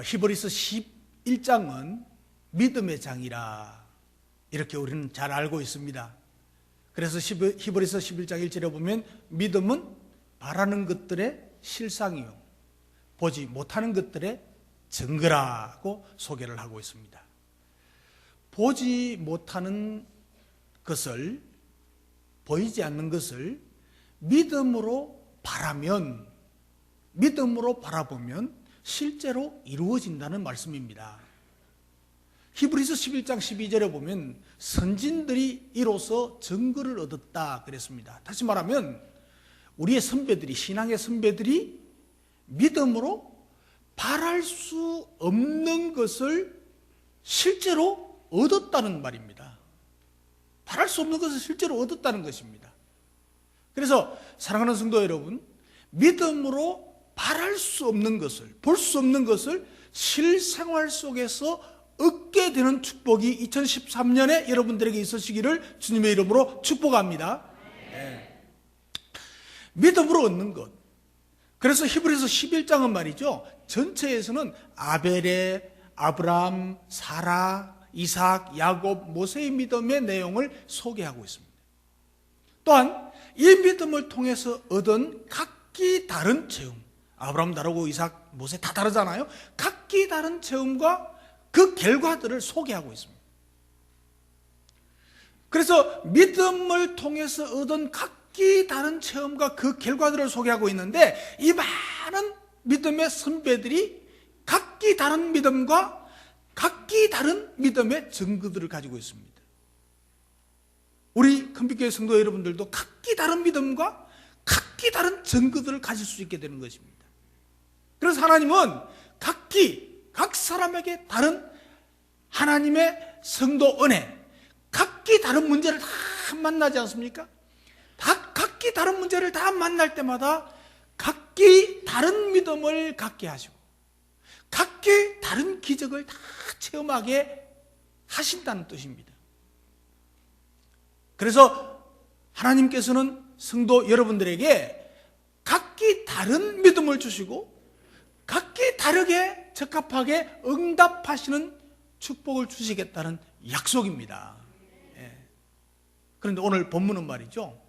히브리서 11장은 믿음의 장이라 이렇게 우리는 잘 알고 있습니다. 그래서 히브리서 11장 1절에 보면 믿음은 바라는 것들의 실상이요 보지 못하는 것들의 증거라고 소개를 하고 있습니다. 보지 못하는 것을, 보이지 않는 것을 믿음으로 바라면, 믿음으로 바라보면 실제로 이루어진다는 말씀입니다. 히브리서 11장 12절에 보면 선진들이 이로써 증거를 얻었다 그랬습니다. 다시 말하면 우리의 선배들이, 신앙의 선배들이 믿음으로 바랄 수 없는 것을 실제로 얻었다는 말입니다. 바랄 수 없는 것을 실제로 얻었다는 것입니다. 그래서 사랑하는 성도 여러분, 믿음으로 바랄 수 없는 것을, 볼 수 없는 것을 실생활 속에서 얻게 되는 축복이 2013년에 여러분들에게 있으시기를 주님의 이름으로 축복합니다. 네. 믿음으로 얻는 것. 그래서 히브리서 11장은 말이죠, 전체에서는 아벨의, 아브라함, 사라, 이삭, 야곱, 모세의 믿음의 내용을 소개하고 있습니다. 또한 이 믿음을 통해서 얻은 각기 다른 체험, 아브라함 다르고 이삭, 모세 다 다르잖아요. 각기 다른 체험과 그 결과들을 소개하고 있습니다. 그래서 믿음을 통해서 얻은 각기 다른 체험과 그 결과들을 소개하고 있는데, 이 많은 믿음의 선배들이 각기 다른 믿음과 각기 다른 믿음의 증거들을 가지고 있습니다. 우리 큰빛교회 성도 여러분들도 각기 다른 믿음과 각기 다른 증거들을 가질 수 있게 되는 것입니다. 그래서 하나님은 각 사람에게 다른 하나님의 성도 은혜, 각기 다른 문제를 다 만나지 않습니까? 각기 다른 문제를 다 만날 때마다 각기 다른 믿음을 갖게 하시고 각기 다른 기적을 다 체험하게 하신다는 뜻입니다. 그래서 하나님께서는 성도 여러분들에게 각기 다른 믿음을 주시고 각기 다르게 적합하게 응답하시는 축복을 주시겠다는 약속입니다. 예. 그런데 오늘 본문은 말이죠,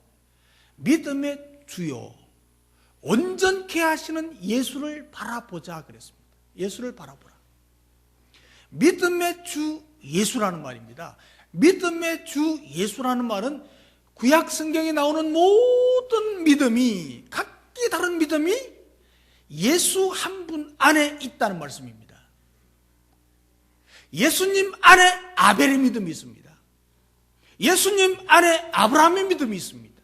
믿음의 주요 온전케 하시는 예수를 바라보자 그랬습니다. 예수를 바라보라. 믿음의 주 예수라는 말입니다. 믿음의 주 예수라는 말은 구약 성경에 나오는 모든 믿음이, 각기 다른 믿음이 예수 한 분 안에 있다는 말씀입니다. 예수님 안에 아벨의 믿음이 있습니다. 예수님 안에 아브라함의 믿음이 있습니다.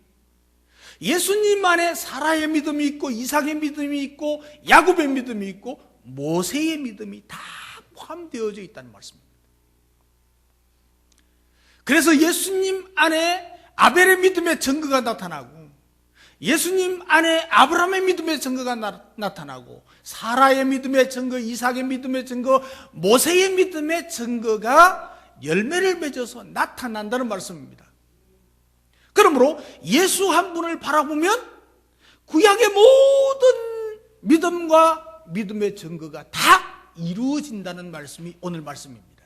예수님 안에 사라의 믿음이 있고, 이삭의 믿음이 있고, 야곱의 믿음이 있고, 모세의 믿음이 다 포함되어져 있다는 말씀입니다. 그래서 예수님 안에 아벨의 믿음의 증거가 나타나고, 예수님 안에 아브라함의 믿음의 증거가 나타나고, 사라의 믿음의 증거, 이삭의 믿음의 증거, 모세의 믿음의 증거가 열매를 맺어서 나타난다는 말씀입니다. 그러므로 예수 한 분을 바라보면 구약의 모든 믿음과 믿음의 증거가 다 이루어진다는 말씀이 오늘 말씀입니다.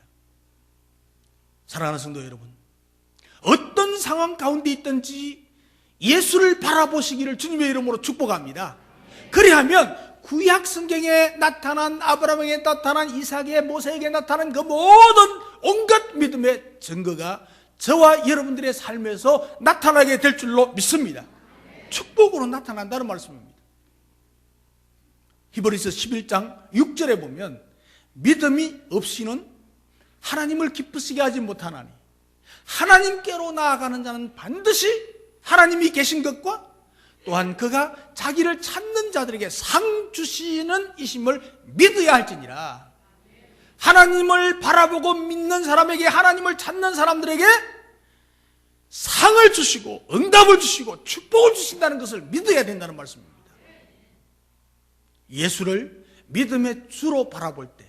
사랑하는 성도 여러분, 어떤 상황 가운데 있든지 예수를 바라보시기를 주님의 이름으로 축복합니다. 그리하면 구약 성경에 나타난, 아브라함에게 나타난, 이삭에, 모세에게 나타난 그 모든 온갖 믿음의 증거가 저와 여러분들의 삶에서 나타나게 될 줄로 믿습니다. 축복으로 나타난다는 말씀입니다. 히브리서 11장 6절에 보면 믿음이 없이는 하나님을 기쁘시게 하지 못하나니 하나님께로 나아가는 자는 반드시 하나님이 계신 것과 또한 그가 자기를 찾는 자들에게 상 주시는 이심을 믿어야 할지니라. 하나님을 바라보고 믿는 사람에게, 하나님을 찾는 사람들에게 상을 주시고 응답을 주시고 축복을 주신다는 것을 믿어야 된다는 말씀입니다. 예수를 믿음의 주로 바라볼 때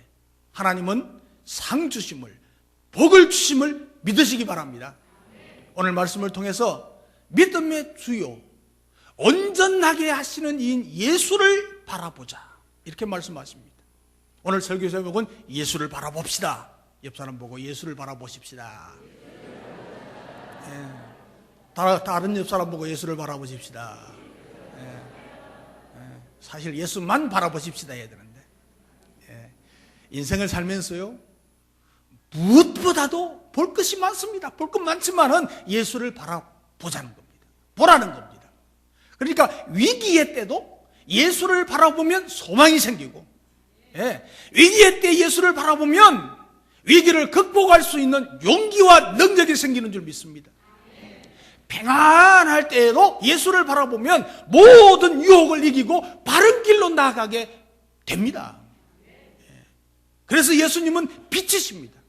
하나님은 상 주심을, 복을 주심을 믿으시기 바랍니다. 오늘 말씀을 통해서 믿음의 주요 온전하게 하시는 이인 예수를 바라보자, 이렇게 말씀하십니다. 오늘 설교 제목은 예수를 바라봅시다. 옆 사람 보고 예수를 바라보십시다. 다른 옆 사람 보고 예수를 바라보십시다. 사실 예수만 바라보십시다 해야 되는데, 인생을 살면서요 무엇보다도 볼 것이 많습니다. 볼 것 많지만은 예수를 바라보자는 겁니다. 보라는 겁니다. 그러니까 위기의 때도 예수를 바라보면 소망이 생기고, 위기의 때 예수를 바라보면 위기를 극복할 수 있는 용기와 능력이 생기는 줄 믿습니다. 평안할 때에도 예수를 바라보면 모든 유혹을 이기고 바른 길로 나아가게 됩니다. 그래서 예수님은 빛이십니다.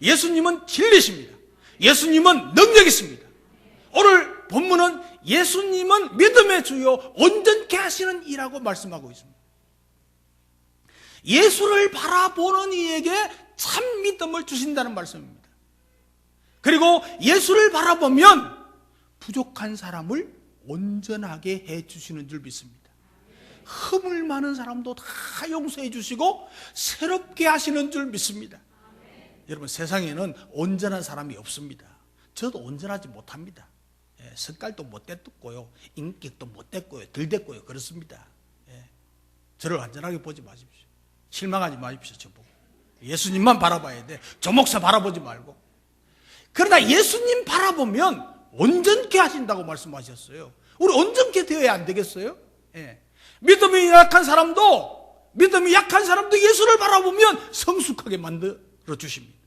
예수님은 진리십니다. 예수님은 능력이 있습니다. 오늘 본문은 예수님은 믿음의 주요 온전케 하시는 이라고 말씀하고 있습니다. 예수를 바라보는 이에게 참 믿음을 주신다는 말씀입니다. 그리고 예수를 바라보면 부족한 사람을 온전하게 해주시는 줄 믿습니다. 허물 많은 사람도 다 용서해 주시고 새롭게 하시는 줄 믿습니다. 여러분, 세상에는 온전한 사람이 없습니다. 저도 온전하지 못합니다. 색깔도 못 됐고요, 인격도 못 됐고요, 덜 됐고요, 그렇습니다. 저를 완전하게 보지 마십시오. 실망하지 마십시오. 저보고 예수님만 바라봐야 돼. 저 목사 바라보지 말고. 그러나 예수님 바라보면 온전케 하신다고 말씀하셨어요. 우리 온전케 되어야 안 되겠어요? 믿음이 약한 사람도 예수를 바라보면 성숙하게 만들어 주십니다.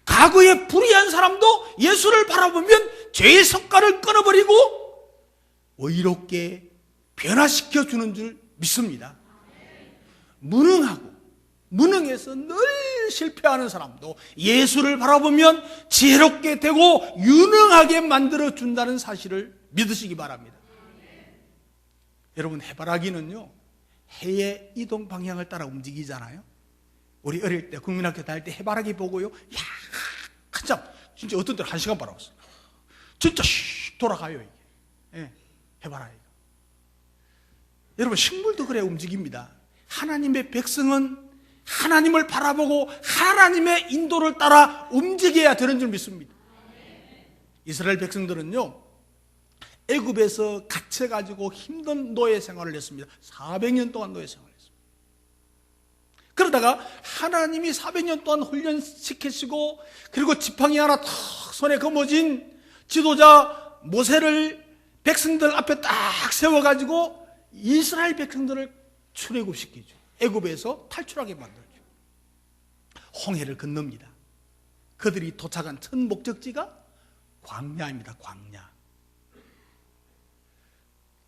과거에 불의한 사람도 예수를 바라보면 죄의 습관을 끊어버리고 의롭게 변화시켜 주는 줄 믿습니다. 무능해서 늘 실패하는 사람도 예수를 바라보면 지혜롭게 되고 유능하게 만들어 준다는 사실을 믿으시기 바랍니다. 여러분, 해바라기는요 해의 이동 방향을 따라 움직이잖아요. 우리 어릴 때 국민학교 다닐 때 해바라기 보고요, 야, 한참 진짜 어떤 때는 1시간 바라봤어요. 진짜 씩 돌아가요 이게. 해바라기가. 여러분, 식물도 그래 움직입니다. 하나님의 백성은 하나님을 바라보고 하나님의 인도를 따라 움직여야 되는 줄 믿습니다. 이스라엘 백성들은요 애굽에서 갇혀가지고 힘든 노예 생활을 했습니다. 400년 동안 노예 생활을 했습니다. 그러다가 하나님이 400년 동안 훈련시키시고, 그리고 지팡이 하나 탁 손에 거머쥔 지도자 모세를 백성들 앞에 딱 세워가지고 이스라엘 백성들을 출애굽시키죠. 애굽에서 탈출하게 만들죠. 홍해를 건넙니다. 그들이 도착한 첫 목적지가 광야입니다. 광야.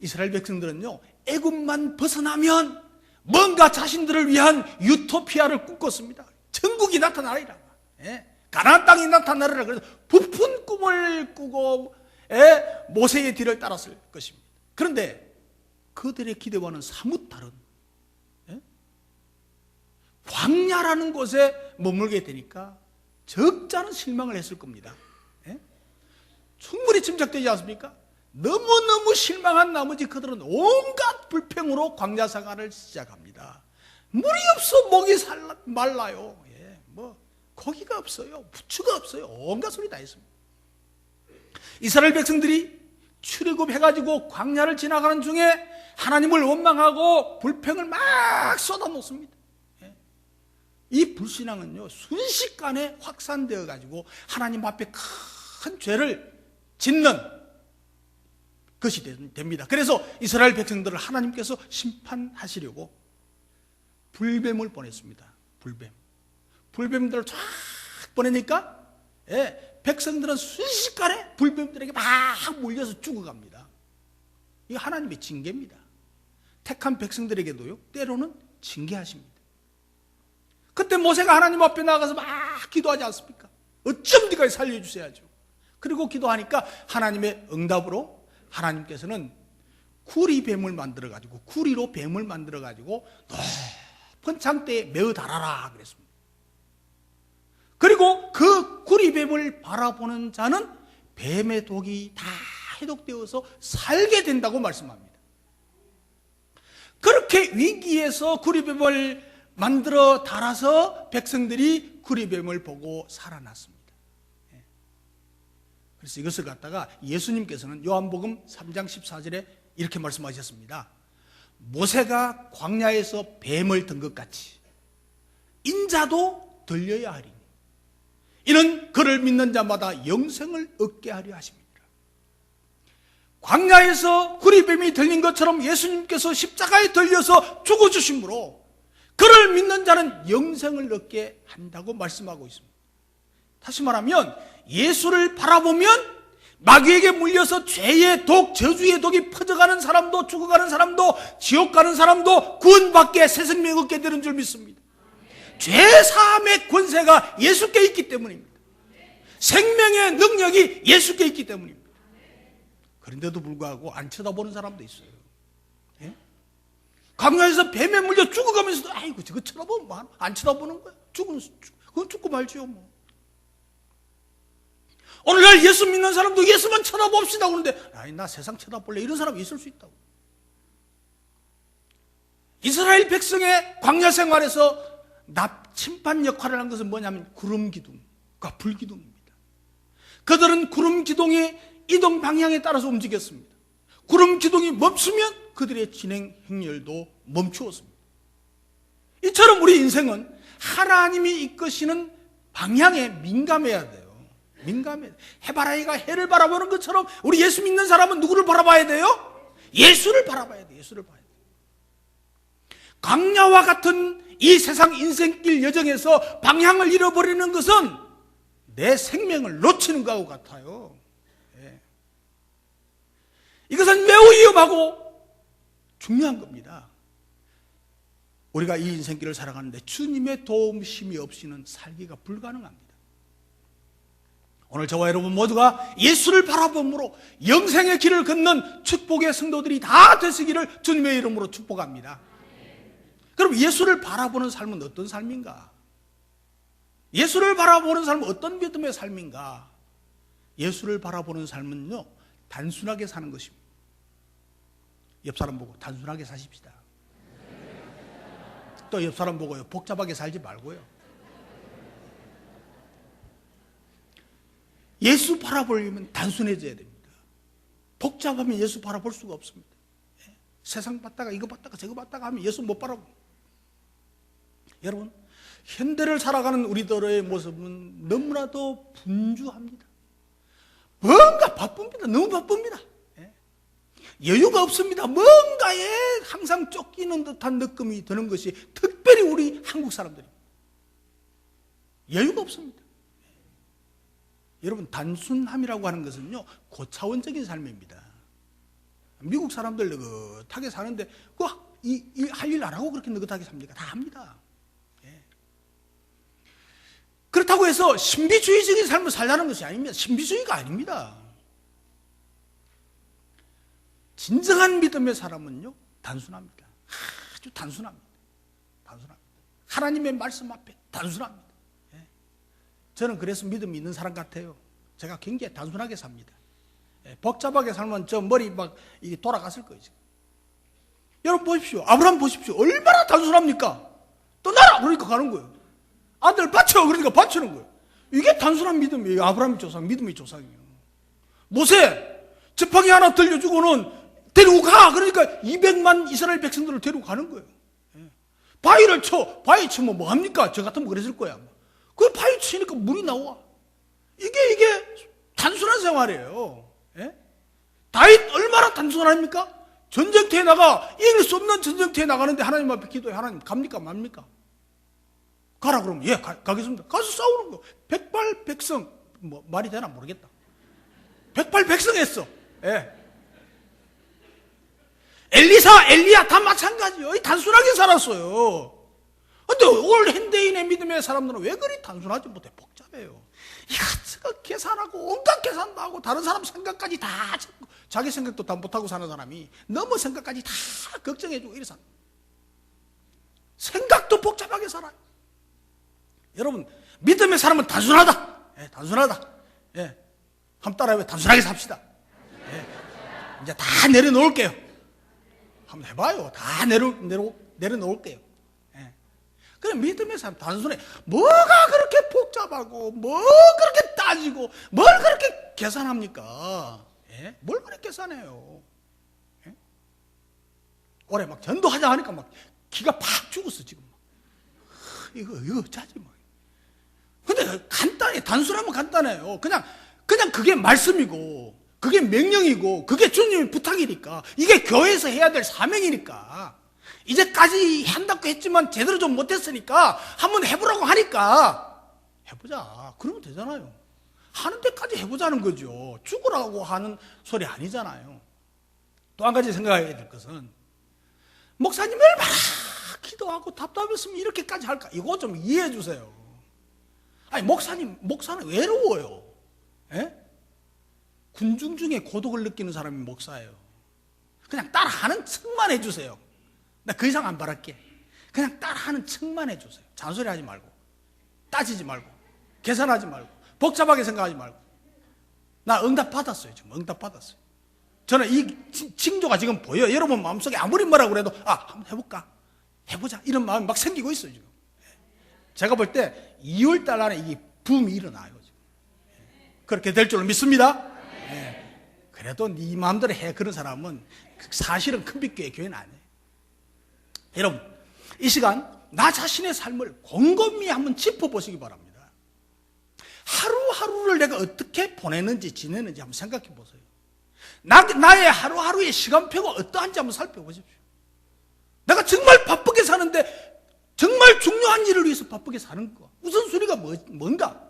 이스라엘 백성들은요 애굽만 벗어나면 뭔가 자신들을 위한 유토피아를 꿈꿨습니다. 천국이 나타나리라, 가나안 땅이 나타나리라. 그래서 부푼 꿈을 꾸고 모세의 뒤를 따랐을 것입니다. 그런데 그들의 기대와는 사뭇 다른 광야라는 곳에 머물게 되니까 적잖은 실망을 했을 겁니다. 충분히 짐작되지 않습니까? 너무너무 실망한 나머지 그들은 온갖 불평으로 광야 생활을 시작합니다. 물이 없어 목이 말라요. 고기가 없어요. 부추가 없어요. 온갖 소리 다 했습니다. 이스라엘 백성들이 출애굽해가지고 광야를 지나가는 중에 하나님을 원망하고 불평을 막 쏟아놓습니다. 이 불신앙은요 순식간에 확산되어 가지고 하나님 앞에 큰 죄를 짓는 것이 됩니다. 그래서 이스라엘 백성들을 하나님께서 심판하시려고 불뱀을 보냈습니다. 불뱀들을 쫙 보내니까 백성들은 순식간에 불뱀들에게 막 몰려서 죽어갑니다. 이거 하나님의 징계입니다. 택한 백성들에게도요 때로는 징계하십니다. 그때 모세가 하나님 앞에 나가서 막 기도하지 않습니까? 어쩜 네가 살려주셔야죠. 그리고 기도하니까 하나님의 응답으로 하나님께서는 구리로 뱀을 만들어가지고 높은 장대에 메어 달아라 그랬습니다. 그리고 그 구리뱀을 바라보는 자는 뱀의 독이 다 해독되어서 살게 된다고 말씀합니다. 그렇게 위기에서 구리뱀을 만들어 달아서 백성들이 구리뱀을 보고 살아났습니다. 그래서 이것을 갖다가 예수님께서는 요한복음 3장 14절에 이렇게 말씀하셨습니다. 모세가 광야에서 뱀을 든 것 같이 인자도 들려야 하리니 이는 그를 믿는 자마다 영생을 얻게 하려 하십니다. 광야에서 구리뱀이 들린 것처럼 예수님께서 십자가에 들려서 죽어주심으로 그를 믿는 자는 영생을 얻게 한다고 말씀하고 있습니다. 다시 말하면 예수를 바라보면 마귀에게 물려서 죄의 독, 저주의 독이 퍼져가는 사람도, 죽어가는 사람도, 지옥 가는 사람도 구원받게 새 생명 얻게 되는 줄 믿습니다. 죄 사함의 권세가 예수께 있기 때문입니다. 생명의 능력이 예수께 있기 때문입니다. 그런데도 불구하고 안 쳐다보는 사람도 있어요. 예? 광야에서 뱀에 물려 죽어가면서도 아이고 저거 쳐다보면 뭐 안 쳐다보는 거야. 그건 죽고 말지요 뭐. 오늘날 예수 믿는 사람도 예수만 쳐다봅시다 그러는데 아니 나 세상 쳐다볼래 이런 사람이 있을 수 있다고. 이스라엘 백성의 광야 생활에서 침판 역할을 한 것은 뭐냐면 구름 기둥과 불 기둥입니다. 그들은 구름 기둥의 이동 방향에 따라서 움직였습니다. 구름 기둥이 멈추면 그들의 진행 행렬도 멈추었습니다. 이처럼 우리 인생은 하나님이 이끄시는 방향에 민감해야 돼요. 민감해. 해바라기가 해를 바라보는 것처럼 우리 예수 믿는 사람은 누구를 바라봐야 돼요? 예수를 바라봐야 돼요. 예수를 봐야 돼요. 광야와 같은 이 세상 인생길 여정에서 방향을 잃어버리는 것은 내 생명을 놓치는 것과 같아요. 예. 이것은 매우 위험하고 중요한 겁니다. 우리가 이 인생길을 살아가는데 주님의 도움심이 없이는 살기가 불가능합니다. 오늘 저와 여러분 모두가 예수를 바라봄으로 영생의 길을 걷는 축복의 성도들이 다 되시기를 주님의 이름으로 축복합니다. 그럼 예수를 바라보는 삶은 어떤 삶인가? 예수를 바라보는 삶은 어떤 믿음의 삶인가? 예수를 바라보는 삶은요, 단순하게 사는 것입니다. 옆 사람 보고 단순하게 사십시다. 또 옆 사람 보고요, 복잡하게 살지 말고요. 예수 바라보려면 단순해져야 됩니다. 복잡하면 예수 바라볼 수가 없습니다. 세상 봤다가 이거 봤다가 저거 봤다가 하면 예수 못 바라봅니다. 여러분, 현대를 살아가는 우리들의 모습은 너무나도 분주합니다. 뭔가 바쁩니다. 너무 바쁩니다. 여유가 없습니다. 뭔가에 항상 쫓기는 듯한 느낌이 드는 것이 특별히 우리 한국 사람들입니다. 여유가 없습니다. 여러분, 단순함이라고 하는 것은요, 고차원적인 삶입니다. 미국 사람들 느긋하게 사는데 할 일 안 하고 그렇게 느긋하게 삽니까? 다 합니다. 예. 그렇다고 해서 신비주의적인 삶을 살라는 것이 아닙니다. 신비주의가 아닙니다. 진정한 믿음의 사람은요, 단순합니다. 아주 단순합니다. 단순합니다. 하나님의 말씀 앞에 단순합니다. 예. 저는 그래서 믿음이 있는 사람 같아요. 제가 굉장히 단순하게 삽니다. 예. 복잡하게 살면 저 머리 막 돌아갔을 거예요. 지금. 여러분 보십시오. 아브라함 보십시오. 얼마나 단순합니까? 떠나라! 그러니까 가는 거예요. 아들 바쳐! 그러니까 바치는 거예요. 이게 단순한 믿음이에요. 아브라함의 조상, 믿음의 조상이에요. 모세, 지팡이 하나 들려주고는 데리고 가! 그러니까 200만 이스라엘 백성들을 데리고 가는 거예요. 예. 바위를 쳐! 바위 치면 뭐 합니까? 저 같으면 그랬을 거야. 그 바위 치니까 물이 나와. 이게 단순한 생활이에요. 예? 다윗 얼마나 단순합니까? 전쟁터에 이길 수 없는 전쟁터에 나가는데 하나님 앞에 기도해. 하나님 갑니까? 맙니까? 가라 그러면 예, 가겠습니다. 가서 싸우는 거. 백발백성. 뭐 말이 되나 모르겠다. 백발백성했어. 예. 엘리야 다 마찬가지예요. 단순하게 살았어요. 근데 올 현대인의 믿음의 사람들은 왜 그리 단순하지 못해? 복잡해요. 이것저것 계산하고 온갖 계산도 하고 다른 사람 생각까지 다 자기 생각도 다 못하고 사는 사람이 너무 생각까지 다 걱정해주고 이래 살아요. 생각도 복잡하게 살아요. 여러분, 믿음의 사람은 단순하다. 예, 단순하다. 예, 한번 따라해요. 단순하게 삽시다. 예, 이제 다 내려놓을게요. 한번 해봐요. 다 내려놓을게요. 예. 그래, 믿음의 사람 단순해. 뭐가 그렇게 복잡하고, 뭐 그렇게 따지고, 뭘 그렇게 계산합니까? 예? 뭘 그렇게 계산해요? 예? 올해 막 전도하자 하니까 막 기가 팍 죽었어, 지금. 이거 짜지 뭐. 근데 간단해. 단순하면 간단해요. 그냥 그게 말씀이고, 그게 명령이고, 그게 주님의 부탁이니까, 이게 교회에서 해야 될 사명이니까, 이제까지 한다고 했지만 제대로 좀 못했으니까 한번 해보라고 하니까 해보자. 그러면 되잖아요. 하는 데까지 해보자는 거죠. 죽으라고 하는 소리 아니잖아요. 또 한 가지 생각해야 될 것은, 목사님 얼마나 기도하고 답답했으면 이렇게까지 할까? 이거 좀 이해해 주세요. 아니, 목사는 외로워요. 예? 군중 중에 고독을 느끼는 사람이 목사예요. 그냥 따라하는 척만 해주세요. 나 그 이상 안 바랄게. 그냥 따라하는 척만 해주세요. 잔소리하지 말고, 따지지 말고, 계산하지 말고, 복잡하게 생각하지 말고. 나 응답 받았어요. 지금 응답 받았어요. 저는 이 징조가 지금 보여요. 여러분 마음속에 아무리 뭐라고 그래도 한번 해볼까? 해보자. 이런 마음이 막 생기고 있어요. 지금. 제가 볼 때 2월 달 안에 이 붐이 일어나요. 지금. 그렇게 될 줄로 믿습니다. 그래도 네 마음대로 해. 그런 사람은 사실은 큰빛교회 교회는 아니에요. 여러분, 이 시간 나 자신의 삶을 곰곰이 한번 짚어보시기 바랍니다. 하루하루를 내가 어떻게 보내는지 지내는지 한번 생각해 보세요. 나의 하루하루의 시간표가 어떠한지 한번 살펴보십시오. 내가 정말 바쁘게 사는데 정말 중요한 일을 위해서 바쁘게 사는 거, 우선순위가 뭔가?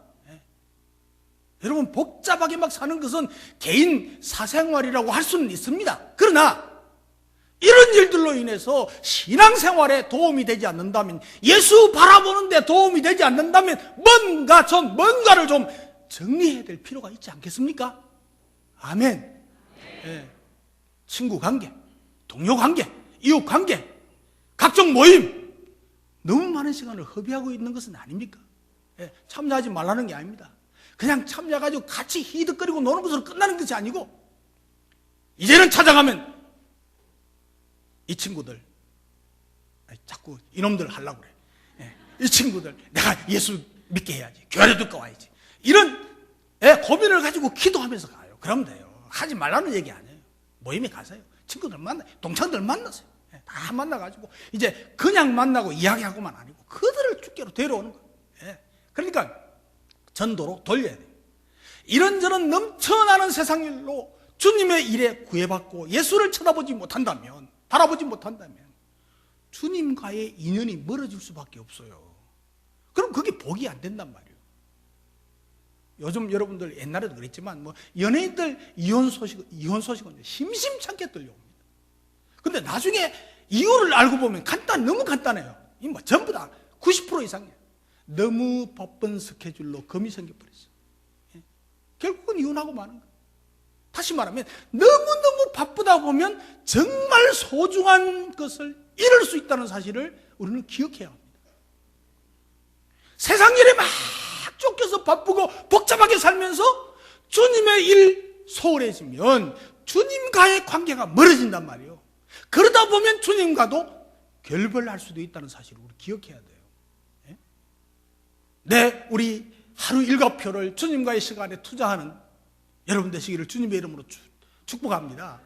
여러분, 복잡하게 막 사는 것은 개인 사생활이라고 할 수는 있습니다. 그러나 이런 일들로 인해서 신앙생활에 도움이 되지 않는다면, 예수 바라보는 데 도움이 되지 않는다면 뭔가를 좀 정리해야 될 필요가 있지 않겠습니까? 아멘. 친구 관계, 동료 관계, 이웃 관계, 각종 모임, 너무 많은 시간을 허비하고 있는 것은 아닙니까? 참여하지 말라는 게 아닙니다. 그냥 참여해가지고 같이 히득거리고 노는 것으로 끝나는 것이 아니고, 이제는 찾아가면 이 친구들, 자꾸 이놈들 하려고 그래. 이 친구들 내가 예수 믿게 해야지, 교회를 듣고 와야지, 이런 고민을 가지고 기도하면서 가요. 그러면 돼요. 하지 말라는 얘기 아니에요. 모임에 가세요. 친구들 만나요. 동창들 만나세요. 다 만나가지고 이제 그냥 만나고 이야기하고만 아니고 그들을 주께로 데려오는 거예요. 그러니까 전도로 돌려야 돼요. 이런저런 넘쳐나는 세상 일로 주님의 일에 구애받고 예수를 바라보지 못한다면 주님과의 인연이 멀어질 수밖에 없어요. 그럼 그게 복이 안 된단 말이에요. 요즘 여러분들 옛날에도 그랬지만 연예인들 이혼 소식은 심심찮게 들려옵니다. 근데 나중에 이유를 알고 보면 너무 간단해요. 전부 다 90% 이상이에요. 너무 바쁜 스케줄로 금이 생겨버렸어요. 결국은 이혼하고 마는 거예요. 다시 말하면 너무너무 바쁘다 보면 정말 소중한 것을 잃을 수 있다는 사실을 우리는 기억해야 합니다. 세상 일에 막 쫓겨서 바쁘고 복잡하게 살면서 주님의 일 소홀해지면 주님과의 관계가 멀어진단 말이에요. 그러다 보면 주님과도 결별할 수도 있다는 사실을 우리 기억해야 돼요. 우리 하루 일과표를 주님과의 시간에 투자하는 여러분 되시기를 주님의 이름으로 축복합니다.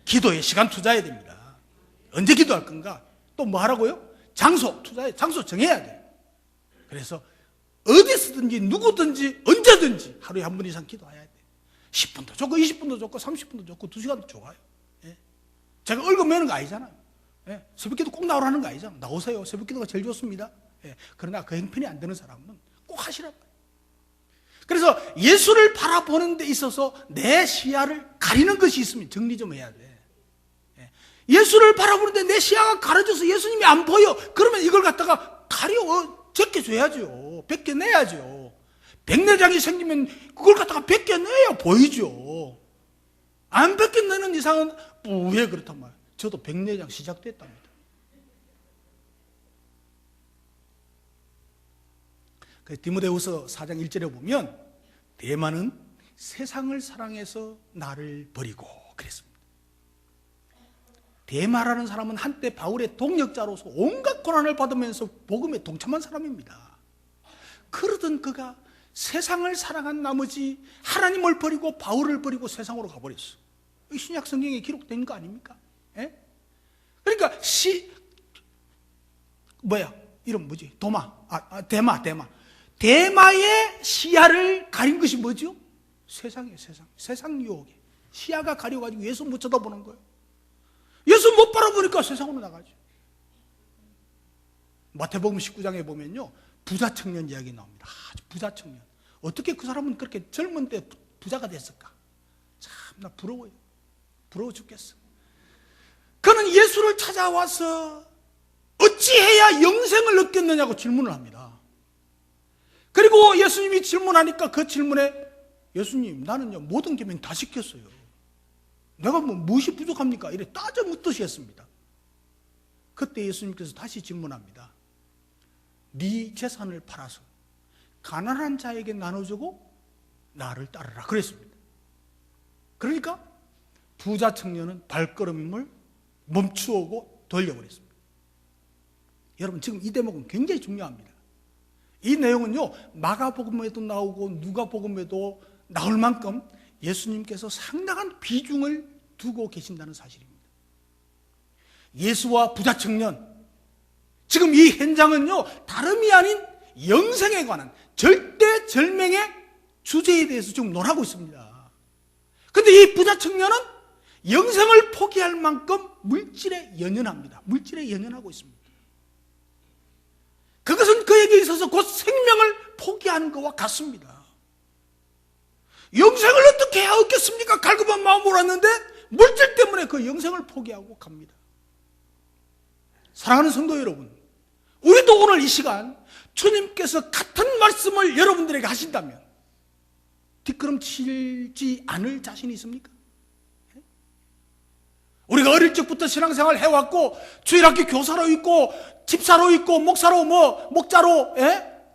기도에 시간 투자해야 됩니다. 언제 기도할 건가? 또 뭐 하라고요? 장소 정해야 돼요. 그래서 어디서든지 누구든지 언제든지 하루에 한 번 이상 기도해야 돼요. 10분도 좋고 20분도 좋고 30분도 좋고 2시간도 좋아요. 제가 얼굴 매는 거 아니잖아요. 새벽기도 꼭 나오라는 거 아니잖아요. 나오세요. 새벽기도가 제일 좋습니다. 그러나 그 형편이 안 되는 사람은 꼭 하시라고. 그래서 예수를 바라보는 데 있어서 내 시야를 가리는 것이 있으면 정리 좀 해야 돼. 예수를 바라보는데 내 시야가 가려져서 예수님이 안 보여. 그러면 이걸 갖다가 제껴줘야죠. 벗겨내야죠. 백내장이 생기면 그걸 갖다가 벗겨내야 보이죠. 안 벗겨내는 이상은 왜 그렇단 말이에요. 저도 백내장 시작됐답니다. 디모데후서 4장 1절에 보면 대만은 세상을 사랑해서 나를 버리고 그랬습니다. 데마라는 사람은 한때 바울의 동역자로서 온갖 고난을 받으면서 복음에 동참한 사람입니다. 그러던 그가 세상을 사랑한 나머지 하나님을 버리고 바울을 버리고 세상으로 가버렸어. 신약 성경에 기록된 거 아닙니까? 예? 그러니까 이름 뭐지? 데마의 시야를 가린 것이 뭐죠? 세상이에요, 세상 유혹에 시야가 가려가지고 예수 못 쳐다보는 거예요. 예수 못 바라보니까 세상으로 나가죠. 마태복음 19장에 보면요, 부자 청년 이야기 나옵니다. 부자 청년. 어떻게 그 사람은 그렇게 젊은 때 부자가 됐을까? 참 나 부러워요. 부러워 죽겠어. 그는 예수를 찾아와서 어찌해야 영생을 얻겠느냐고 질문을 합니다. 그리고 예수님이 질문하니까 그 질문에 예수님, 나는요 모든 계명 다 지켰어요. 내가 무엇이 부족합니까? 이래 따져 묻듯이 했습니다. 그때 예수님께서 다시 질문합니다. 네 재산을 팔아서 가난한 자에게 나눠주고 나를 따르라 그랬습니다. 그러니까 부자 청년은 발걸음을 멈추고 돌려버렸습니다. 여러분, 지금 이 대목은 굉장히 중요합니다. 이 내용은요, 마가복음에도 나오고 누가복음에도 나올 만큼 예수님께서 상당한 비중을 두고 계신다는 사실입니다. 예수와 부자 청년, 지금 이 현장은요, 다름이 아닌 영생에 관한 절대절명의 주제에 대해서 지금 논하고 있습니다. 그런데 이 부자 청년은 영생을 포기할 만큼 물질에 연연합니다. 물질에 연연하고 있습니다. 그것은 그에게 있어서 곧 생명을 포기하는 것과 같습니다. 영생을 어떻게 해야 얻겠습니까? 갈급한 마음으로 왔는데 물질 때문에 그 영생을 포기하고 갑니다. 사랑하는 성도 여러분, 우리도 오늘 이 시간 주님께서 같은 말씀을 여러분들에게 하신다면 뒷걸음치지 않을 자신이 있습니까? 우리가 어릴 적부터 신앙생활을 해왔고 주일학교 교사로 있고 집사로 있고 목사로 목자로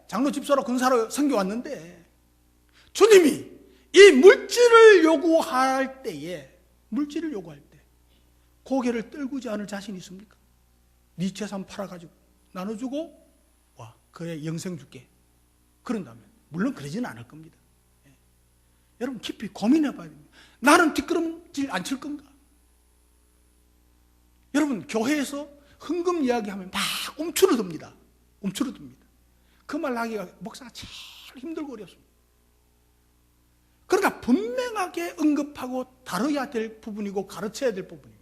장로 집사로 근사로 섬겨왔는데 주님이 이 물질을 요구할 때 고개를 떨구지 않을 자신이 있습니까? 네 재산 팔아가지고 나눠주고 와 그래 영생 줄게 그런다면 물론 그러지는 않을 겁니다. 여러분 깊이 고민해 봐야 됩니다. 나는 뒷걸음질 안 칠 건가? 여러분 교회에서 헌금 이야기하면 막 움츠러듭니다. 그 말 하기가 목사가 제일 힘들고 어렵습니다. 그러니까 분명하게 언급하고 다뤄야 될 부분이고 가르쳐야 될 부분입니다.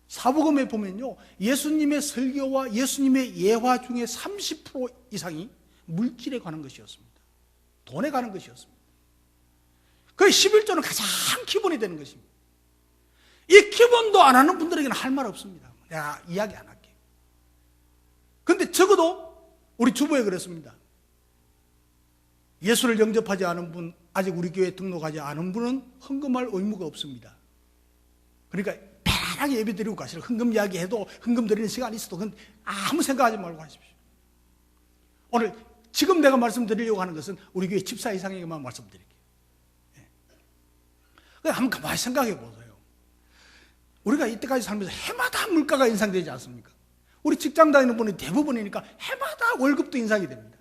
사복음에 보면요, 예수님의 설교와 예수님의 예화 중에 30% 이상이 물질에 관한 것이었습니다. 돈에 관한 것이었습니다. 그 11조는 가장 기본이 되는 것입니다. 이 기본도 안 하는 분들에게는 할 말 없습니다. 내가 이야기 안 할게요. 그런데 적어도 우리 주부에 그랬습니다. 예수를 영접하지 않은 분, 아직 우리 교회에 등록하지 않은 분은 헌금할 의무가 없습니다. 그러니까 편하게 예배 드리고 가시라. 헌금 이야기해도 헌금 드리는 시간이 있어도 그건 아무 생각하지 말고 하십시오. 오늘 지금 내가 말씀드리려고 하는 것은 우리 교회 집사 이상에게만 말씀드릴게요. 한번 가만히 생각해 보세요. 우리가 이때까지 살면서 해마다 물가가 인상되지 않습니까? 우리 직장 다니는 분이 대부분이니까 해마다 월급도 인상이 됩니다.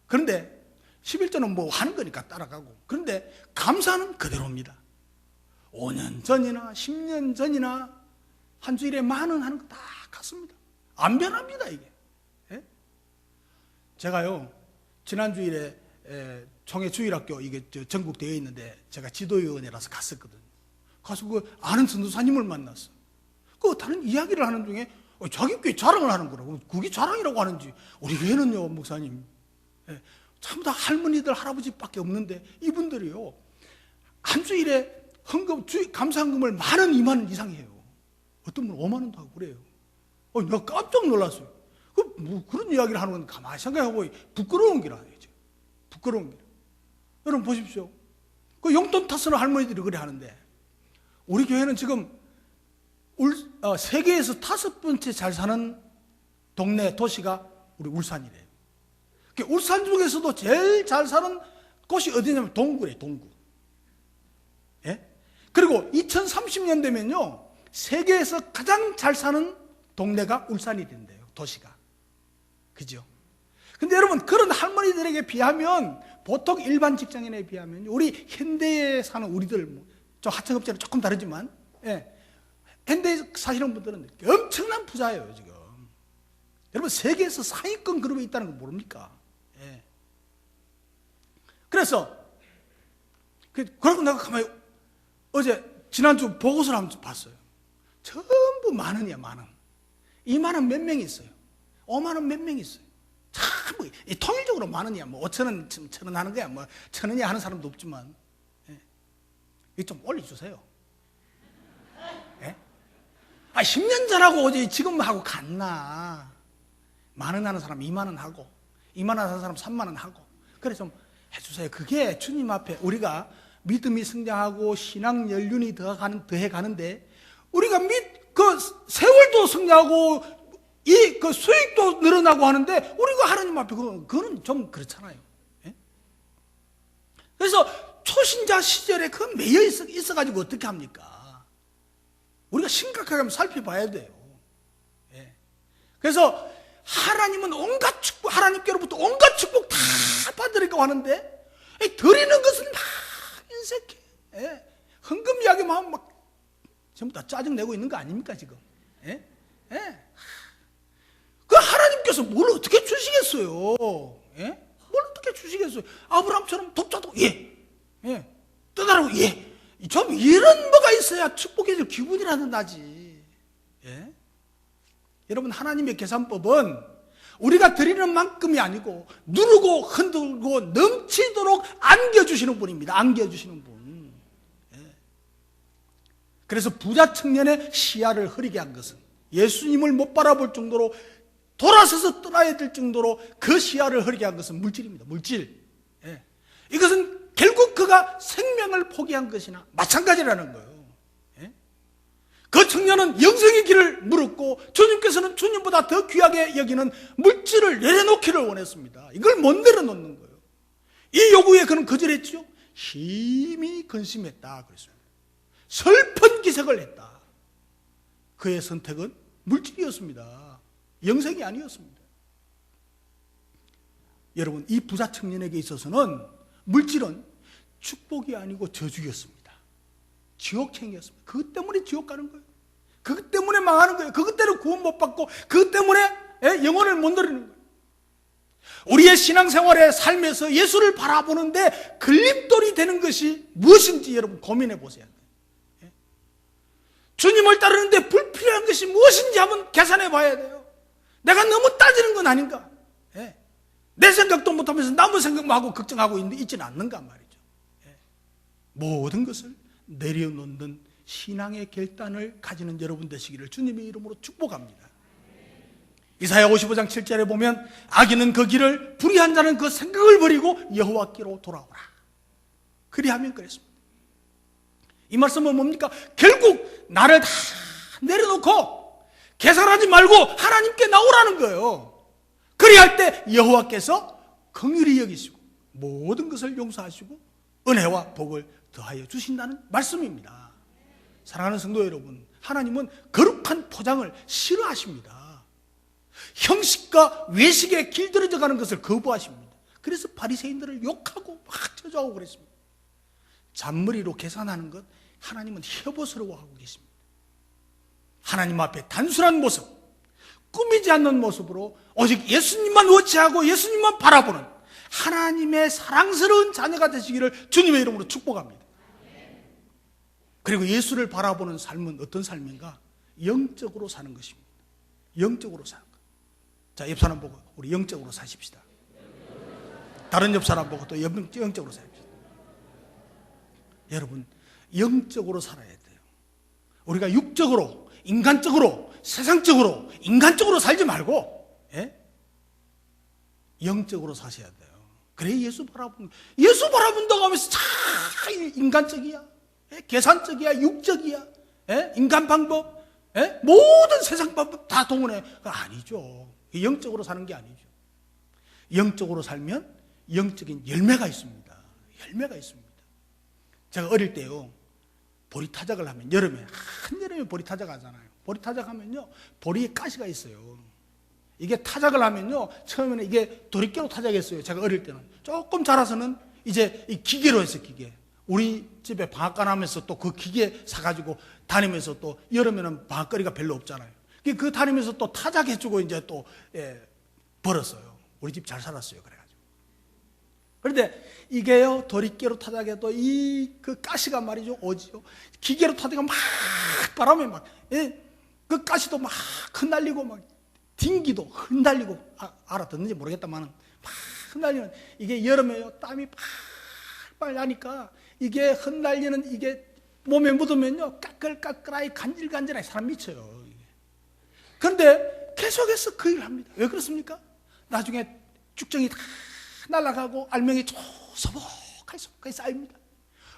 그런데 11조는 뭐 하는 거니까 따라가고, 그런데 감사는 그대로입니다. 5년 전이나 10년 전이나 한 주일에 10,000원 하는 거 다 같습니다. 안 변합니다 이게. 제가요 지난 주일에 총회 주일학교 이게 전국 대회 있는데 제가 지도위원회라서 갔었거든요. 가서 그 아는 전도사님을 만났어. 그 다른 이야기를 하는 중에 자기 교회 자랑을 하는 거라고. 그게 자랑이라고 하는지. 우리 교회는요 목사님 참 다 할머니들 할아버지밖에 없는데 이분들이요 한 주일에 헌금 감사헌금을 10,000원 20,000원 이상 해요. 어떤 분은 50,000원도 하고 그래요. 내가 깜짝 놀랐어요. 뭐 그런 이야기를 하는 건 가만히 생각해보고 부끄러운 길 아니에요. 부끄러운 길. 여러분 보십시오. 그 용돈 탓으로 할머니들이 그래 하는데 우리 교회는 지금 세계에서 5번째 잘 사는 동네 도시가 우리 울산이래요. 울산 중에서도 제일 잘 사는 곳이 어디냐면 동구래요. 동구. 예? 그리고 2030년 되면요 세계에서 가장 잘 사는 동네가 울산이 된대요. 도시가. 그죠? 근데 여러분, 그런 할머니들에게 비하면, 보통 일반 직장인에 비하면, 우리 현대에 사는 우리들, 좀 하청업체는 조금 다르지만, 예, 현대에 사시는 분들은 엄청난 부자예요, 지금. 여러분, 세계에서 상위권 그룹에 있다는 거 모릅니까? 예. 그래서, 그러고 내가 가만히, 어제, 지난주 보고서를 한번 봤어요. 전부 만 원이야, 만 원. 2만 원 몇 명이 있어요. 5만 원 몇 명이 있어요. 참, 통일적으로 만 원이야. 뭐 5천 원, 1,000원 하는 거야. 뭐 1,000원이 하는 사람도 없지만. 예. 이거 좀 올려주세요. 예? 10년 전하고 어제 지금하고 같나. 만 원 하는 사람 2만 원 하고, 2만 원 하는 사람 3만 원 하고. 그래 좀 해주세요. 그게 주님 앞에 우리가 믿음이 성장하고 신앙 연륜이 더해 가는데, 우리가 그 세월도 성장하고 그 수익도 늘어나고 하는데, 우리가 하나님 앞에 그거는 좀 그렇잖아요. 예? 그래서 초신자 시절에 그 매여 있어가지고 어떻게 합니까? 우리가 심각하게 한번 살펴봐야 돼요. 예. 그래서 하나님은 온갖 축복, 하나님께로부터 온갖 축복 다 받으려고 하는데, 드리는 것은 막 인색해. 예. 헌금 이야기만 막 전부 다 짜증내고 있는 거 아닙니까, 지금? 예? 예. 그 하나님께서 뭘 어떻게 주시겠어요? 예? 뭘 어떻게 주시겠어요? 아브라함처럼 돕자도 예. 예. 떠나라고 예. 좀 이런 뭐가 있어야 축복해줄 기분이라도 나지. 예? 여러분, 하나님의 계산법은 우리가 드리는 만큼이 아니고 누르고 흔들고 넘치도록 안겨주시는 분입니다. 안겨주시는 분. 그래서 부자 청년의 시야를 흐리게 한 것은, 예수님을 못 바라볼 정도로 돌아서서 떠나야 될 정도로 그 시야를 흐리게 한 것은 물질입니다. 물질. 예. 이것은 결국 그가 생명을 포기한 것이나 마찬가지라는 거예요. 예. 그 청년은 영생의 길을 물었고, 주님께서는 주님보다 더 귀하게 여기는 물질을 내려놓기를 원했습니다. 이걸 못 내려놓는 거예요. 이 요구에 그는 거절했죠. 심히 근심했다 그랬습니다. 슬픈 기색을 했다. 그의 선택은 물질이었습니다. 영생이 아니었습니다. 여러분, 이 부자 청년에게 있어서는 물질은 축복이 아니고 저주였습니다. 지옥행이었습니다. 그것 때문에 지옥 가는 거예요. 그것 때문에 망하는 거예요. 그것 때문에 구원 못 받고, 그것 때문에 영혼을 못 누리는 거예요. 우리의 신앙생활의 삶에서 예수를 바라보는데 걸림돌이 되는 것이 무엇인지 여러분 고민해 보세요. 주님을 따르는데 불필요한 것이 무엇인지 한번 계산해 봐야 돼요. 내가 너무 따지는 건 아닌가? 예. 내 생각도 못하면서 남의 생각만 하고 걱정하고 있지는 않는가 말이죠. 예. 모든 것을 내려놓는 신앙의 결단을 가지는 여러분 되시기를 주님의 이름으로 축복합니다. 이사야 55장 7절에 보면, 악인은 그 길을, 불의한 자는 그 생각을 버리고 여호와께로 돌아오라. 그리하면 그랬습니다. 이 말씀은 뭡니까? 결국 나를 다 내려놓고 계산하지 말고 하나님께 나오라는 거예요. 그리할 때 여호와께서 긍휼히 여기시고 모든 것을 용서하시고 은혜와 복을 더하여 주신다는 말씀입니다. 사랑하는 성도 여러분, 하나님은 거룩한 포장을 싫어하십니다. 형식과 외식에 길들여져 가는 것을 거부하십니다. 그래서 바리새인들을 욕하고 막 저주하고 그랬습니다. 잔머리로 계산하는 것, 하나님은 혐오스러워하고 계십니다. 하나님 앞에 단순한 모습, 꾸미지 않는 모습으로 오직 예수님만 의지하고 예수님만 바라보는 하나님의 사랑스러운 자녀가 되시기를 주님의 이름으로 축복합니다. 그리고 예수를 바라보는 삶은 어떤 삶인가? 영적으로 사는 것입니다. 영적으로 사는 것. 자, 옆 사람 보고 우리 영적으로 사십시다. 다른 옆 사람 보고 또 영적으로 사십시다. 여러분, 영적으로 살아야 돼요. 우리가 육적으로, 인간적으로, 세상적으로, 인간적으로 살지 말고, 예? 영적으로 사셔야 돼요. 그래 예수 바라본다고 하면서 참 인간적이야, 예? 계산적이야, 육적이야, 예? 인간 방법, 예? 모든 세상 방법 다 동원해. 아니죠. 영적으로 사는 게 아니죠. 영적으로 살면 영적인 열매가 있습니다. 열매가 있습니다. 제가 어릴 때요, 보리타작을 하면 여름에 한여름에 보리타작 하잖아요. 보리타작 하면요 보리에 가시가 있어요. 이게 타작을 하면요 처음에는 이게 도리깨로 타작했어요. 제가 어릴 때는 조금 자라서는 이제 이 기계로 했어요. 기계. 우리 집에 방앗간 하면서 또 그 기계 사가지고 다니면서 또 여름에는 방앗거리가 별로 없잖아요. 그 다니면서 또 타작해주고 이제 또 벌었어요. 우리 집 잘 살았어요. 그래가지고. 그런데 이게요 도리깨로 타작해도 이 그 가시가 말이죠 오지요. 기계로 타작하면 막 바람에 막 그 가시도 막 흩날리고 막 딩기도 흩날리고 알아듣는지 모르겠다만은 막 흩날리는 이게 여름에요 땀이 팍팍 나니까 이게 흩날리는 이게 몸에 묻으면요 까끌까끌하게 간질간질하게 사람 미쳐요. 그런데 계속해서 그 일을 합니다. 왜 그렇습니까? 나중에 쭉정이 다 날아가고 알맹이 소복하게 쌓입니다.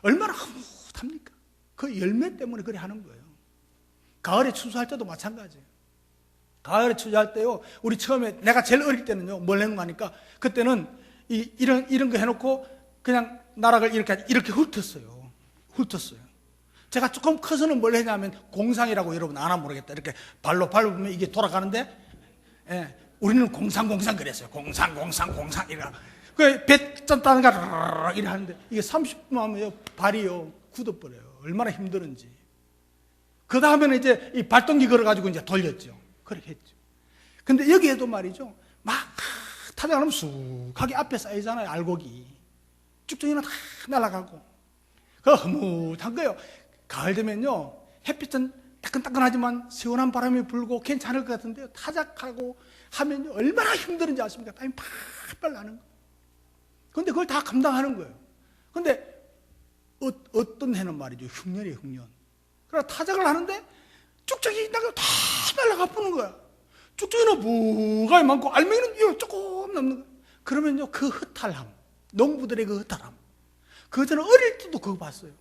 얼마나 흐뭇합니까? 그 열매 때문에 그래 하는 거예요. 가을에 추수할 때도 마찬가지예요. 가을에 추수할 때요 우리 처음에 내가 제일 어릴 때는요 뭘 했는가 하니까 그때는 이런 거 해놓고 그냥 나락을 이렇게 훑었어요. 제가 조금 커서는 뭘 했냐면 공상이라고 여러분 아나 모르겠다. 이렇게 발로 밟으면 이게 돌아가는데 우리는 공상 그랬어요. 공상 이라. 그 배 짠다는 거 이래 하는데 이게 30분 하면 발이요 굳어버려요. 얼마나 힘들은지. 그 다음에는 이제 이 발동기 걸어가지고 이제 돌렸죠. 그렇게 했죠. 근데 여기에도 말이죠. 막 타작하면 쑥하게 앞에 쌓이잖아요. 알곡이. 쭉정이는 다 날아가고. 그 흐뭇한 거예요. 가을 되면요. 햇빛은 따끈따끈하지만 시원한 바람이 불고 괜찮을 것 같은데요. 타작하고 하면요. 얼마나 힘들은지 아십니까? 땀이 팍팍 나는 거예요. 그런데 그걸 다 감당하는 거예요. 그런데 어떤 해는 말이죠. 흉년이에요. 흉년. 그래서 타작을 하는데 쭉정이 다 날아가 뿌는 거야. 쭉정이는 무가히 많고 알맹이는 조금 남는 거야. 그러면요 그 허탈함, 농부들의 그 허탈함. 그 저는 어릴 때도 그거 봤어요.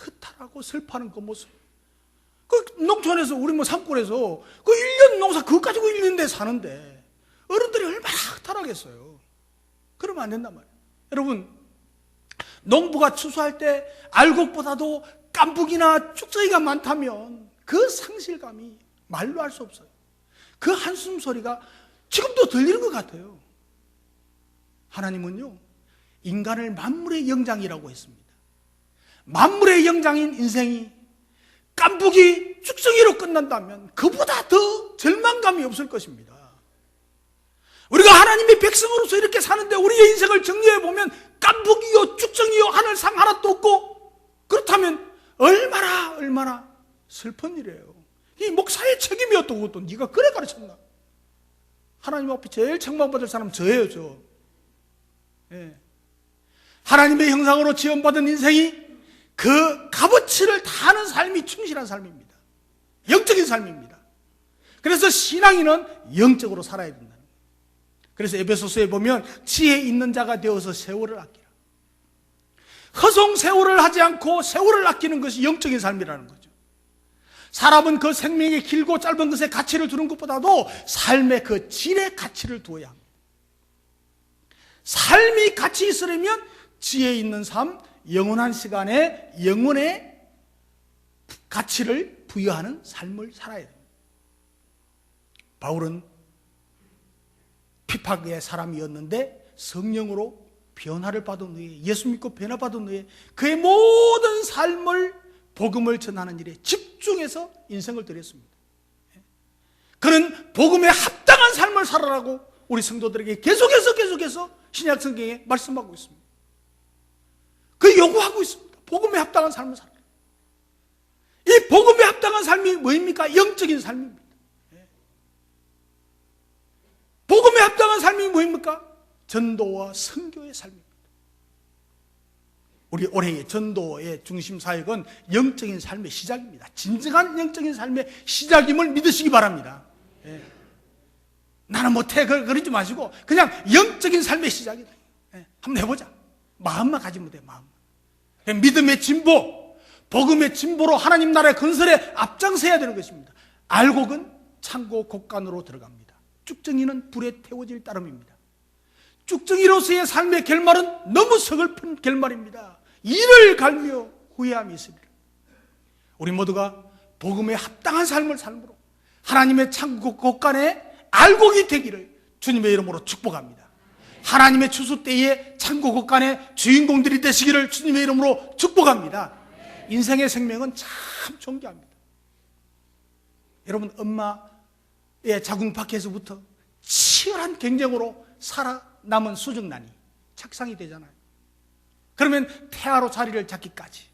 허탈하고 슬퍼하는 그 모습. 그 농촌에서 우리 뭐 산골에서 그 1년 농사 그거 가지고 1년대 사는데 어른들이 얼마나 허탈하겠어요. 그러면 안 된단 말이에요. 여러분 농부가 추수할 때 알곡보다도 깐북이나 쭉정이가 많다면 그 상실감이 말로 할 수 없어요. 그 한숨 소리가 지금도 들리는 것 같아요. 하나님은요 인간을 만물의 영장이라고 했습니다. 만물의 영장인 인생이 깐북이 쭉정이로 끝난다면 그보다 더 절망감이 없을 것입니다. 우리가 하나님의 백성으로서 이렇게 사는데 우리의 인생을 정리해보면 깐북이요 쭉정이요 하늘상 하나도 없고 그렇다면 얼마나 슬픈 일이에요. 이 목사의 책임이었던 것도 네가 그래 가르쳤나? 하나님 앞에 제일 책망받을 사람은 저예요. 저. 하나님의 형상으로 지원받은 인생이 그 값어치를 다하는 삶이 충실한 삶입니다. 영적인 삶입니다. 그래서 신앙인은 영적으로 살아야 된다는 거예요. 그래서 에베소서에 보면 지혜 있는 자가 되어서 세월을 아끼라. 허송 세월을 하지 않고 세월을 아끼는 것이 영적인 삶이라는 거죠. 사람은 그 생명의 길고 짧은 것에 가치를 두는 것보다도 삶의 그 질의 가치를 두어야 합니다. 삶이 가치 있으려면 지혜 있는 삶, 영원한 시간에 영혼의 가치를 부여하는 삶을 살아야 됩니다. 바울은 핍박의 사람이었는데 성령으로 변화를 받은 후에 예수 믿고 변화받은 후에 그의 모든 삶을 복음을 전하는 일에 집중해서 인생을 드렸습니다. 그는 복음에 합당한 삶을 살아라고 우리 성도들에게 계속해서 신약 성경에 말씀하고 있습니다. 그 요구하고 있습니다. 복음에 합당한 삶을 살아라. 이 복음에 합당한 삶이 뭐입니까? 영적인 삶입니다. 복음에 합당한 삶이 뭐입니까? 전도와 선교의 삶입니다. 우리 올해의 전도의 중심 사역은 영적인 삶의 시작입니다. 진정한 영적인 삶의 시작임을 믿으시기 바랍니다. 나는 못해 그러지 마시고 그냥 영적인 삶의 시작이다. 한번 해보자. 마음만 가지면 돼. 마음. 믿음의 진보, 복음의 진보로 하나님 나라의 건설에 앞장서야 되는 것입니다. 알곡은 창고 곡간으로 들어갑니다. 쭉정이는 불에 태워질 따름입니다. 쭉정이로서의 삶의 결말은 너무 서글픈 결말입니다. 이를 갈며 후회함이 있으리라. 우리 모두가 복음에 합당한 삶을 삶으로 하나님의 천국 곳간에 알곡이 되기를 주님의 이름으로 축복합니다. 하나님의 추수 때에 천국 곳간에 주인공들이 되시기를 주님의 이름으로 축복합니다. 인생의 생명은 참 존귀합니다. 여러분, 엄마의 자궁 밖에서부터 치열한 경쟁으로 살아남은 수정란이 착상이 되잖아요. 그러면 태아로 자리를 잡기까지,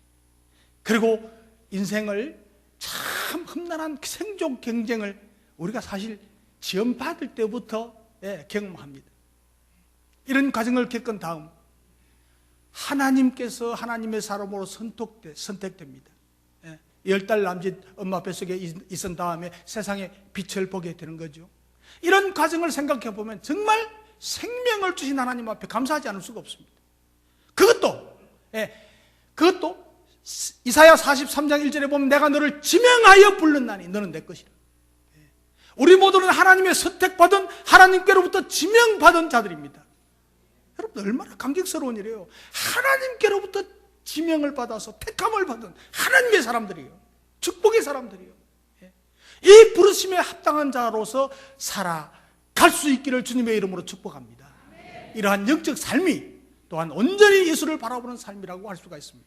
그리고 인생을 참 험난한 생존 경쟁을 우리가 사실 지원받을 때부터 경험합니다. 이런 과정을 겪은 다음 하나님께서 하나님의 사람으로 선택됩니다. 10달 남짓 엄마 뱃속에 있은 다음에 세상의 빛을 보게 되는 거죠. 이런 과정을 생각해 보면 정말 생명을 주신 하나님 앞에 감사하지 않을 수가 없습니다. 그것도 이사야 43장 1절에 보면 내가 너를 지명하여 불렀나니 너는 내 것이라. 우리 모두는 하나님의 선택받은, 하나님께로부터 지명받은 자들입니다. 여러분, 얼마나 감격스러운 일이에요. 하나님께로부터 지명을 받아서 택함을 받은 하나님의 사람들이에요. 축복의 사람들이에요. 이 부르심에 합당한 자로서 살아갈 수 있기를 주님의 이름으로 축복합니다. 이러한 영적 삶이 또한 온전히 예수를 바라보는 삶이라고 할 수가 있습니다.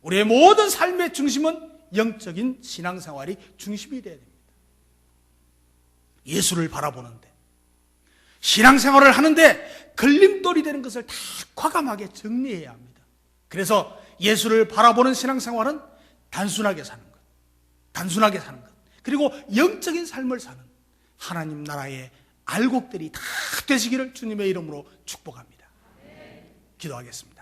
우리의 모든 삶의 중심은 영적인 신앙생활이 중심이 되어야 됩니다. 예수를 바라보는데, 신앙생활을 하는데 걸림돌이 되는 것을 다 과감하게 정리해야 합니다. 그래서 예수를 바라보는 신앙생활은 단순하게 사는 것, 그리고 영적인 삶을 사는 하나님 나라의 알곡들이 다 되시기를 주님의 이름으로 축복합니다. 기도하겠습니다.